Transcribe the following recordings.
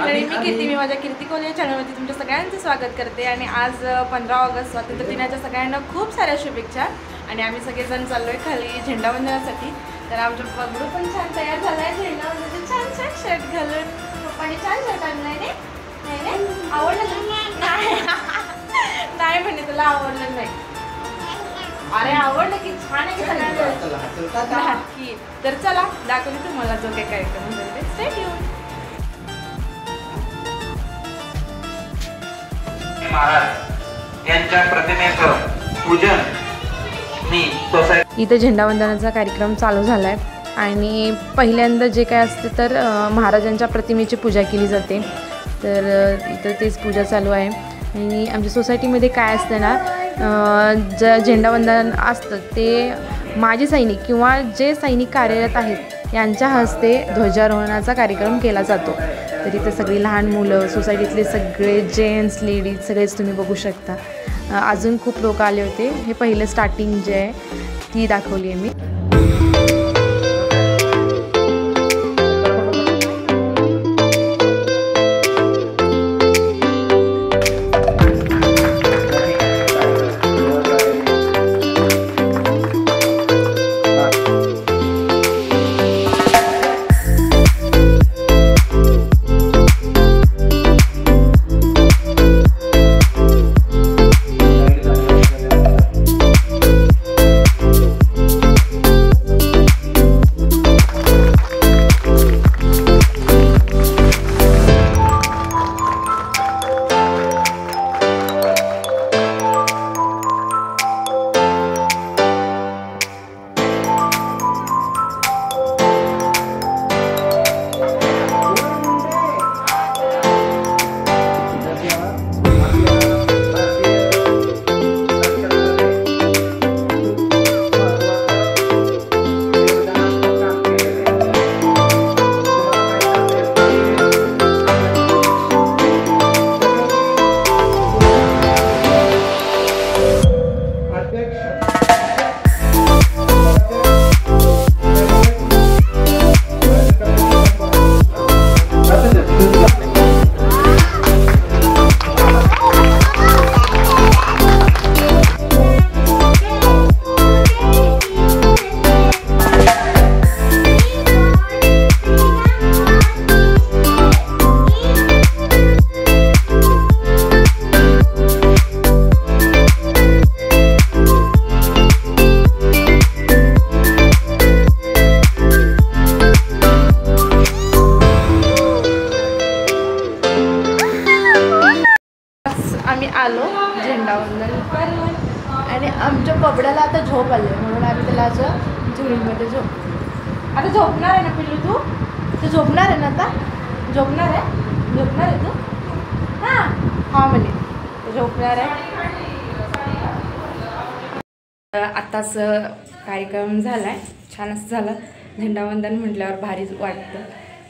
मंडळी, मी कीर्ती, मी माझ्या कीर्ती कोले चॅनलवरती तुमच्या सगळ्यांचं स्वागत करते। आणि आज 15 ऑगस्ट स्वातंत्र्य दिनाच्या सगळ्यांना खूप साऱ्या शुभेच्छा। आणि आम्ही सगळेजण चाललोय खाली झेंडावंदनासाठी। तर आमचा बबडू पण छान तयार झालाय, झेंडावंदनाचे छान छान शर्ट घालून। पप्पाने छान शर्ट आणलाय ने, नाही आवडलं नाही? नाही म्हणे तुला आवडलं नाही। अरे आवडलं की छान आहे सगळ्यांना। तर चला दाखवते तुम्हाला जो काही कार्यक्रम असेल ते। Stay tune. महाराज यांच्या प्रतिमेचं पूजन मी सोसायटी इथे झेंडावंदनाचा कार्यक्रम चालू झालाय आणि पहिल्यांदा जे काय असते तर महाराजांच्या प्रतिमेची पूजा केली जाते। तर इथं तेच पूजा चालू आहे। आणि आमच्या सोसायटीमध्ये काय असतं ना, झेंडावंदन असतं ते माजी सैनिक किंवा जे सैनिक कार्यरत आहेत यांच्या हस्ते ध्वजारोहणाचा कार्यक्रम केला जातो। तर इथे सगळी लहान मुलं, सोसायटीतले सगळे जेंट्स लेडीज सगळेच तुम्ही बघू शकता। अजून खूप लोक आले होते। हे पहिलं स्टार्टिंग जे आहे ती दाखवली आहे मी। आम्ही आलो झेंडावंदन करून आणि आमच्या बबड्याला आता झोप आली म्हणून आम्ही त्याला असं झुळीमध्ये आता झोपणार आहे ना पिल्लू? तू झोपणार आहे ना? आता झोपणार आहे तू? हां म्हणे झोपणार आहे। आत्ताच कार्यक्रम झाला आहे, छान असं झालं। झेंडावंदन म्हटल्यावर भारीच वाटतं।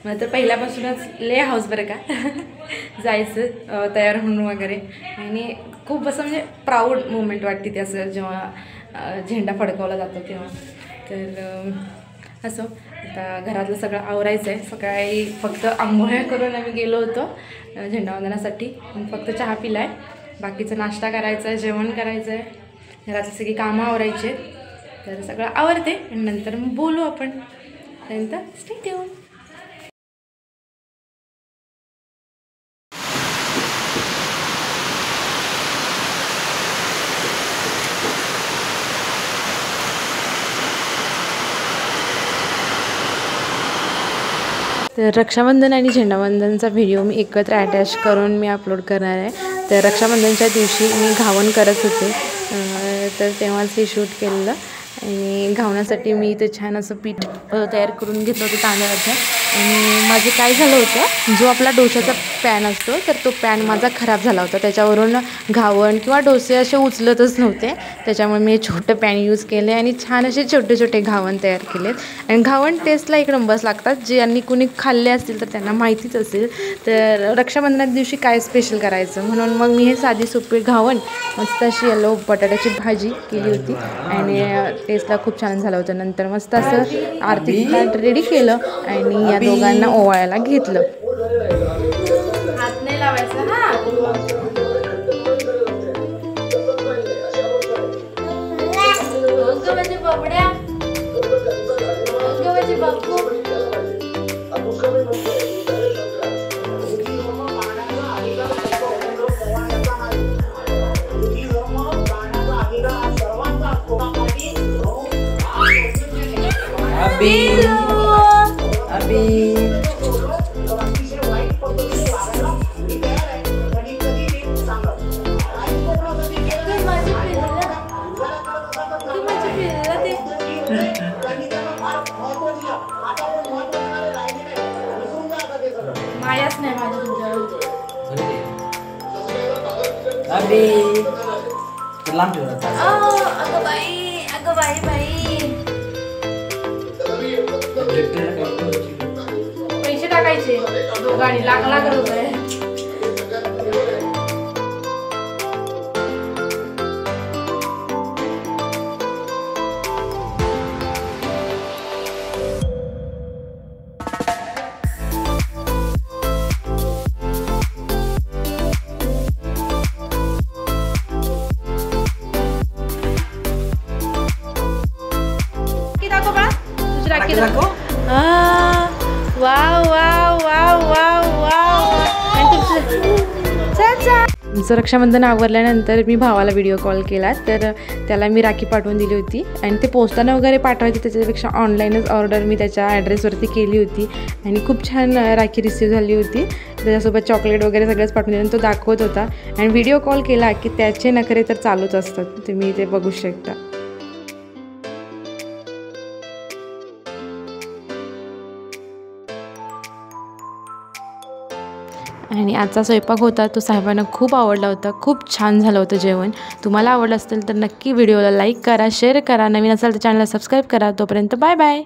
मला तर पहिल्यापासूनच लय हाऊस बरं का जायचं तयार होऊन वगैरे। आणि खूप असं म्हणजे प्राऊड मोमेंट वाटते ते असं जेव्हा झेंडा फडकवला जातो तेव्हा। तर असं आता घरातलं सगळं आवरायचं आहे। सकाळी फक्त आंघोळ्या करून आम्ही गेलो होतो झेंडावंदनासाठी। फक्त चहा पिला आहे, बाकीचं नाश्ता करायचा आहे, जेवण करायचं आहे, घरातली सगळी कामं आवरायची। तर सगळं आवरते आणि नंतर मग बोलू आपण। त्यानंतर स्टे ट्यून। तर रक्षाबंधन आणि झेंडावंदनचा व्हिडिओ मी एकत्र अटॅच करून मी अपलोड करणार आहे। तर रक्षाबंधनच्या दिवशी मी घावन करत होते, तर तेव्हाच हे शूट केलेलं। आणि घावण्यासाठी मी इथे छान असं पीठ तयार करून घेतलं होतं तांदळाचं। आणि माझं काय झालं होतं, जो आपला डोशाचा पॅन असतो तर तो पॅन माझा खराब झाला होता। त्याच्यावरून घावण किंवा डोसे असे उचलतच नव्हते। त्याच्यामुळे मी छोटं पॅन यूज केले आणि छान असे छोटे छोटे घावण तयार केलेत। आणि घावण टेस्टला एक नंबर्स लागतात। ज्यांनी कुणी खाल्ले असतील तर त्यांना माहितीच असेल। तर रक्षाबंधनाच्या दिवशी काय स्पेशल करायचं म्हणून मग मी हे साधी सोपे घावण मस्त अशी येलो बटाट्याची भाजी केली होती आणि टेस्टला खूप छान झालं होतं। नंतर मस्त असं आरती ताट रेडी केलं आणि या दोघांना ओवाळायला घेतलं। अगं माझे बाबड्या, अगं माझे बापू. मायाच नाही माझ्या तुमच्यावर. अगं बाई पैसे टाकायचे दोघांनी, लाख रुपये. आमचं रक्षाबंधन आवरल्यानंतर मी भावाला व्हिडिओ कॉल केला, तर त्याला मी राखी पाठवून दिली होती. आणि ते पोस्टानं वगैरे पाठवायची त्याच्यापेक्षा ऑनलाईनच ऑर्डर मी त्याच्या ॲड्रेसवरती केली होती आणि खूप छान राखी रिसीव झाली होती. त्याच्यासोबत चॉकलेट वगैरे सगळंच पाठवून दिलं. तो दाखवत होता आणि व्हिडिओ कॉल केला की त्याचे नखरे तर चालूच असतात, तुम्ही ते बघू शकता. आणि आजचा स्वयंपाक होता तो साहेबांना खूप आवडला होता. खूप छान झालं होतं जेवण. तुम्हाला आवडलं असेल तर नक्की व्हिडिओला लाईक करा, शेअर करा. नवीन असाल तर चॅनलला सबस्क्राईब करा. तोपर्यंत बाय बाय.